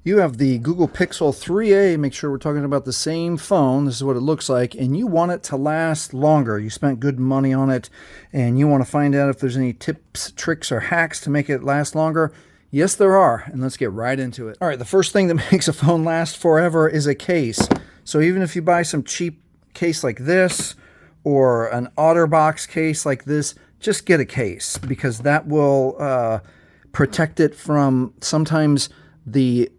You have the Google Pixel 3a. Make sure we're talking about the same phone. This is what it looks like, and you want it to last longer. You spent good money on it, and you want to find out if there's any tips, tricks, or hacks to make it last longer. Yes, there are, and let's get right into it. All right, the first thing that makes a phone last forever is a case. So even if you buy some cheap case like this or an OtterBox case like this, just get a case, because that will protect it from sometimes the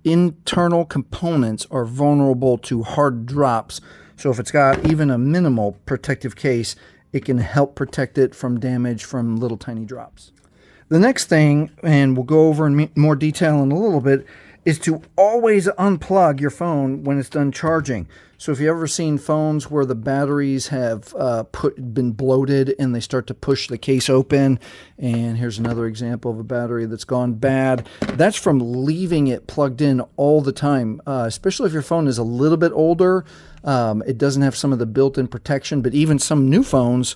internal components are vulnerable to hard drops. So if it's got even a minimal protective case, it can help protect it from damage from little tiny drops. The next thing, and we'll go over in more detail in a little bit, is to always unplug your phone when it's done charging. So if you've ever seen phones where the batteries have been bloated and they start to push the case open, and here's another example of a battery that's gone bad, that's from leaving it plugged in all the time, especially if your phone is a little bit older. It doesn't have some of the built-in protection, but even some new phones,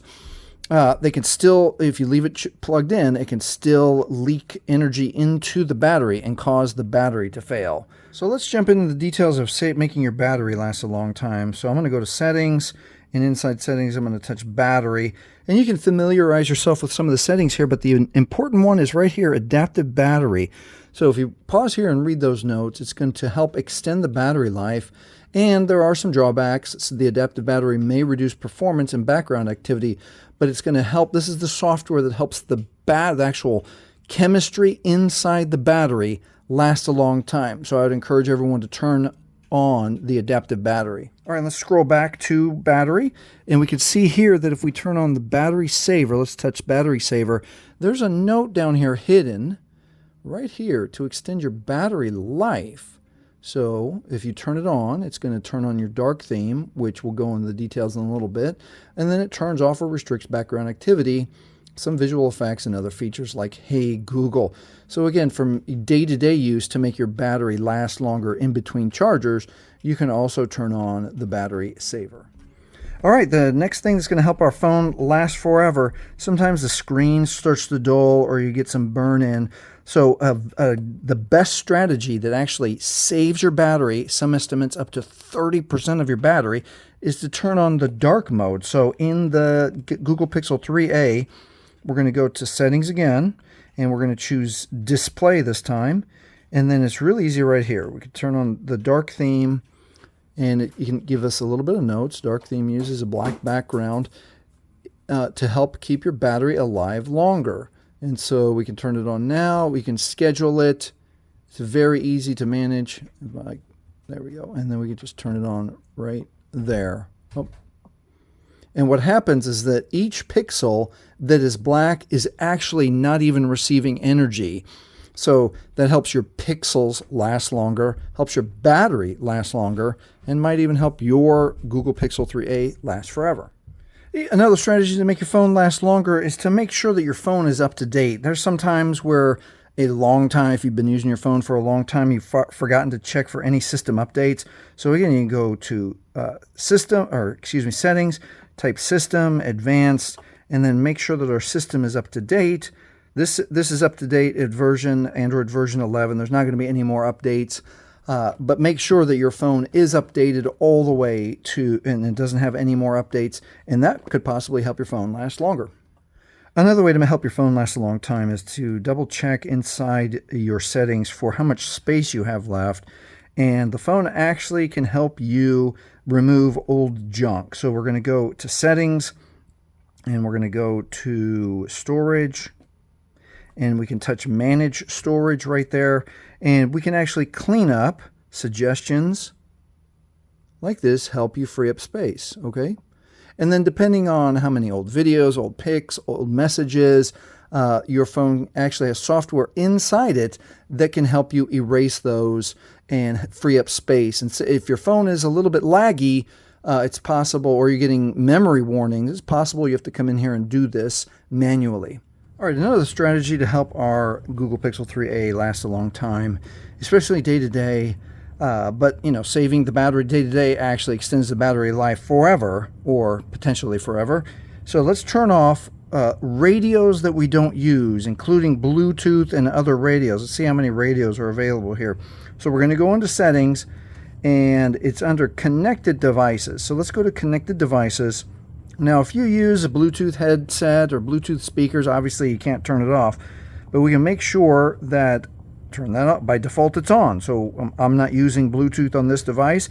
they can still, if you leave it plugged in, it can still leak energy into the battery and cause the battery to fail. So let's jump into the details of making your battery last a long time. So I'm going to go to settings, and inside settings I'm going to touch battery, and you can familiarize yourself with some of the settings here, but the important one is right here, adaptive battery. So if you pause here and read those notes, it's going to help extend the battery life. And there are some drawbacks. So the adaptive battery may reduce performance and background activity, but it's going to help. This is the software that helps the actual chemistry inside the battery last a long time. So I would encourage everyone to turn on the adaptive battery. All right, let's scroll back to battery, and we can see here that if we turn on the battery saver, let's touch battery saver, there's a note down here hidden right here to extend your battery life. So if you turn it on, it's going to turn on your dark theme, which we'll go into the details in a little bit. And then it turns off or restricts background activity, some visual effects, and other features like Hey Google. So again, from day-to-day use to make your battery last longer in between chargers, you can also turn on the battery saver. All right, the next thing that's going to help our phone last forever, sometimes the screen starts to dull or you get some burn in. So the best strategy that actually saves your battery, some estimates up to 30% of your battery, is to turn on the dark mode. So in the Google Pixel 3a, we're going to go to settings again, and we're going to choose display this time. And then it's really easy right here. We can turn on the dark theme, and it can give us a little bit of notes. Dark theme uses a black background to help keep your battery alive longer. And so we can turn it on now. We can schedule it. It's very easy to manage. There we go. And then we can just turn it on right there. Oh. And what happens is that each pixel that is black is actually not even receiving energy. So that helps your pixels last longer, helps your battery last longer, and might even help your Google Pixel 3a last forever. Another strategy to make your phone last longer is to make sure that your phone is up to date. There's some times where a long time, if you've been using your phone for a long time, you've forgotten to check for any system updates. So again, you can go to settings, type system, advanced, and then make sure that our system is up to date. This is up to date at Android version 11. There's not going to be any more updates. But make sure that your phone is updated all the way to, and it doesn't have any more updates, and that could possibly help your phone last longer. Another way to help your phone last a long time is to double check inside your settings for how much space you have left, and the phone actually can help you remove old junk. So we're going to go to settings, and we're going to go to storage, and we can touch manage storage right there. And we can actually clean up suggestions like this, help you free up space, okay? And then depending on how many old videos, old pics, old messages, your phone actually has software inside it that can help you erase those and free up space. And so if your phone is a little bit laggy, it's possible, or you're getting memory warnings, it's possible you have to come in here and do this manually. All right, another strategy to help our Google Pixel 3a last a long time, especially day-to-day, but saving the battery day-to-day actually extends the battery life forever, or potentially forever. So let's turn off radios that we don't use, including Bluetooth and other radios. Let's see how many radios are available here. So we're going to go into settings, and it's under connected devices. So let's go to connected devices. Now, if you use a Bluetooth headset or Bluetooth speakers, obviously you can't turn it off, but we can make sure that, turn that up. By default, it's on. So I'm not using Bluetooth on this device.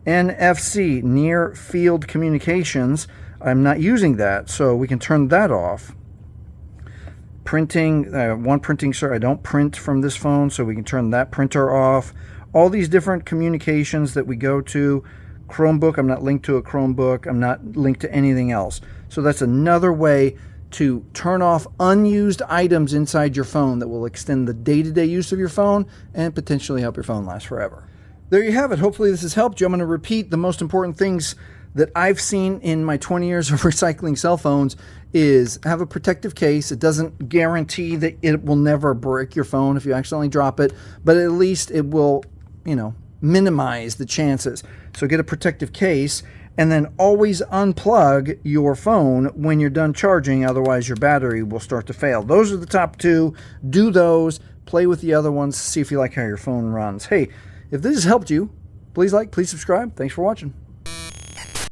NFC, near field communications, I'm not using that, so we can turn that off. Printing, one printing, I don't print from this phone, so we can turn that printer off. All these different communications that we go to. Chromebook, I'm not linked to a Chromebook. I'm not linked to anything else. So that's another way to turn off unused items inside your phone that will extend the day-to-day use of your phone and potentially help your phone last forever. There you have it. Hopefully this has helped you. I'm going to repeat the most important things that I've seen in my 20 years of recycling cell phones is have a protective case. It doesn't guarantee that it will never break your phone if you accidentally drop it, but at least it will, minimize the chances. So get a protective case, and then always unplug your phone when you're done charging, otherwise your battery will start to fail. Those are the top two. Do those. Play with the other ones. See if you like how your phone runs. Hey, if this has helped you, please like, please subscribe. Thanks for watching.